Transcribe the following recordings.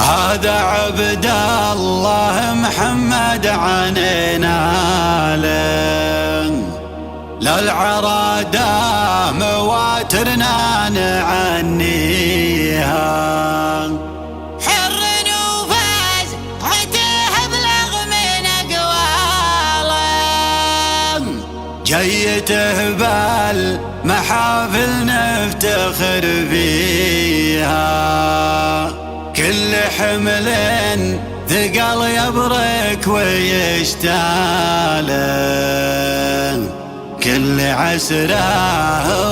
هذا عبد الله محمد عنينا له، للعرادة مواترنا نعنيها. حر وفاز عته بلغ من أقواله، جيته بالمحافل نفتخر فيها. كل حمل ثقل يبرك ويشتاله، كل عسره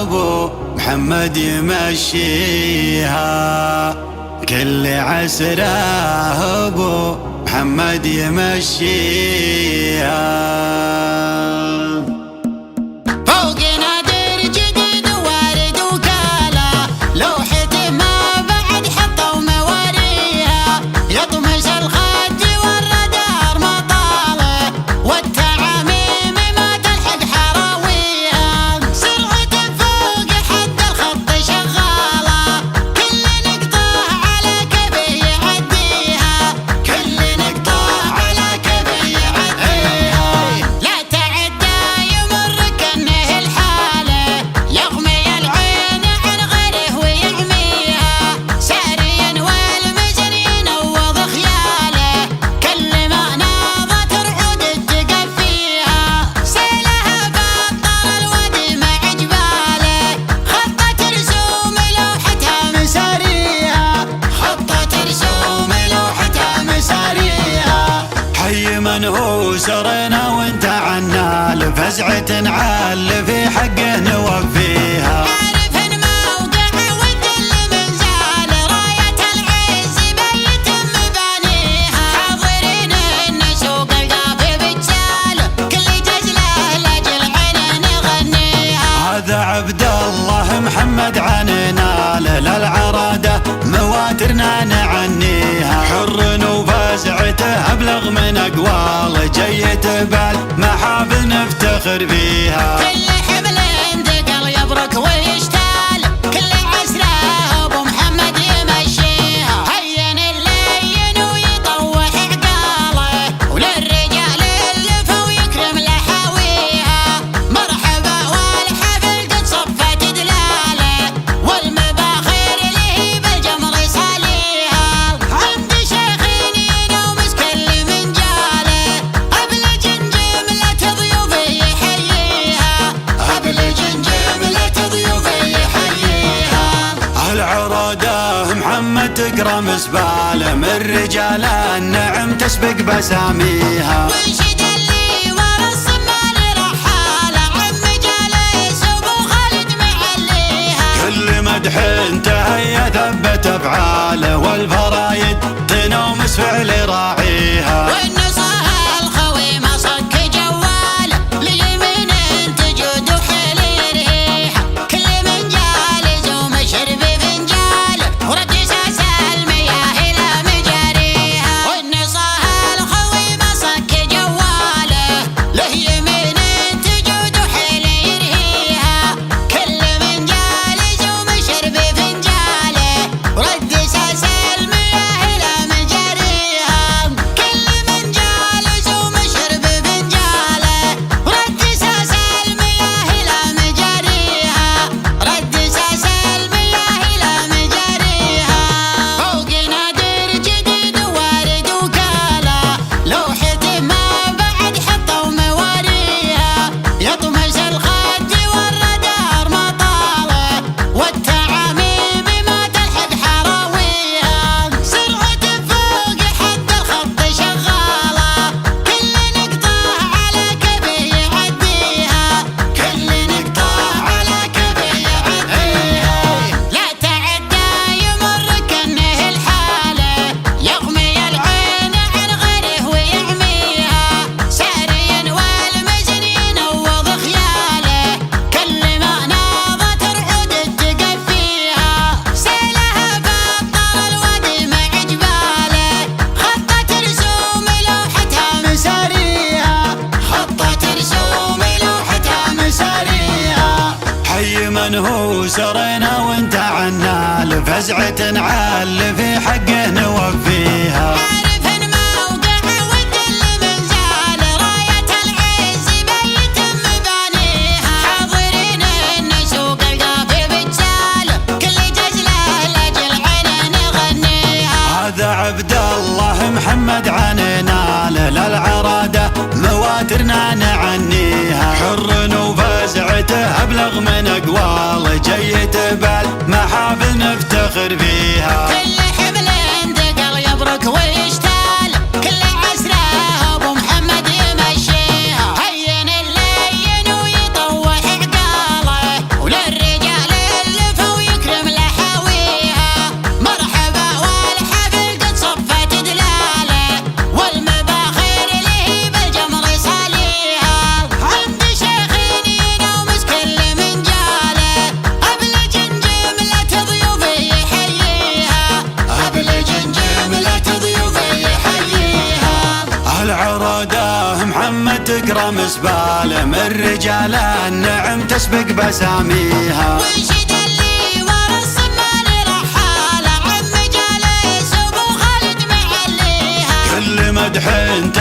ابو محمد يمشيها. كل عسره ابو محمد يمشيها. فوق نادر جديد وارد وكاله، لوحته ما بعد حطوا مواريها. يطمس الخد والردار مطاله، والتعاميم ما تلحق حراويها. سرعته فوق حد الخط شغاله، كل نقطه على كيفه يعديها. كل نقطه على كيفه يعديها. لا تعدى يمر كأنه الحاله، يغمي العين عن غيره ويعميها. ساريا والمزن ينوض خياله، كل ما ناضت رعود تقفيها. سيلها بطل الودي مع جباله، خطت رسوم لوحتها مساريها. خطت رسوم لوحتها مساريها. حي من هو سرنا وانت عنا، لفزعة نعال في حقه نوفيها. عارف موقعه والذل من زال، راية العز بيت مبانيها. حاضرين ان سوق القافي بتسال، كل جزله لاجل عين نغنيها. هذا عبد الله محمد عنينا له، للعرادة مواترنا نعنيها. حر وفزعته ابلغ من اقواله، جيته بالمحافل نفتخر فيها. كل حمل ثقل يبرك ويشتال، كل عسره ابو محمد يمشيها. هين اللين ويطوح عقاله، وللرجال اللفه ويكرم لحاويها. مرحبا والحفل قد صفت دلاله، والمباخر له بالجمر ساليها. عند شيخين ينومس كل من جاله، ابلج جمله ضيوفه يحييها. ابلج جمله ضيوفه يحييها. العرادة محمد تكرم سباله، من رجال النعم تسبق بساميها. وانشد اللي ورا الصمال رحاله، عم جالس ابو خالد معليها. كل مدح انتهى ثبت افعاله، والفرايد تنومس فعل راعيها. والنصها الخوي ما صك جواله، ليمين تجود وحيل يريحه. كل من جالس ومشرب فنجاله، ورد ساس المياه الى مجاريها. والنصها الخوي ما صك جواله، له يمين تجود وحيل يريحه. كل من جالس ومشرب فنجاله، ورد ساس المياه الى مجاريها. كل من جالس ومشرب فنجاله، ورد ساس المياه الى مجاريها. رد ساس المياه الى مجاريها. فوق نادر جديد وارد وكاله، لوحته ما بعد حطوا مواريها. يطمس الخد والردار مطاله، والتعاميم ما تلحق حراويها. سرعته فوق حد الخط شغاله، كل نقطه على كيفه يعديها. كل نقطه على كيفه يعديها. لا تعدى يمر كأنه الحاله، يغمي العين عن غيره ويعميها. ساريا والمزن ينوض خياله، كل ما ناضت رعود تقفيها. سيلها بطل الودي مع جباله، خطت رسوم لوحتها مساريها. خطت رسوم لوحتها مساريها. حي من هو سرنا وانت عنا، لفزعة نعال في حقه نوفيها. عبد الله محمد عنينا للعرادة مواترنا نعنيها، حر وفزعته أبلغ من أقوال، جيت بالمحافل نفتخر فيها. كل حبل انتقل يبرك ويشتال، كل عسره ابو محمد يمشيها، هين اللين ويطوح عقاله، وللرجال اللفه ويكرم لحاويها. مرحبا والحفل قد صفت دلاله، والمباخير له بالجمر صاليها. عند شيخين ينومس كل من جاله، ابلج جمله ضيوفه يحييها، ابلج جمله ضيوفه يحييها. العرادة محمد تكرم سباله، من رجال النعم تسبق بساميها. وينشد اللي ورا الصمال رحاله، عم جالس ابو خالد معليها. كل مدح انت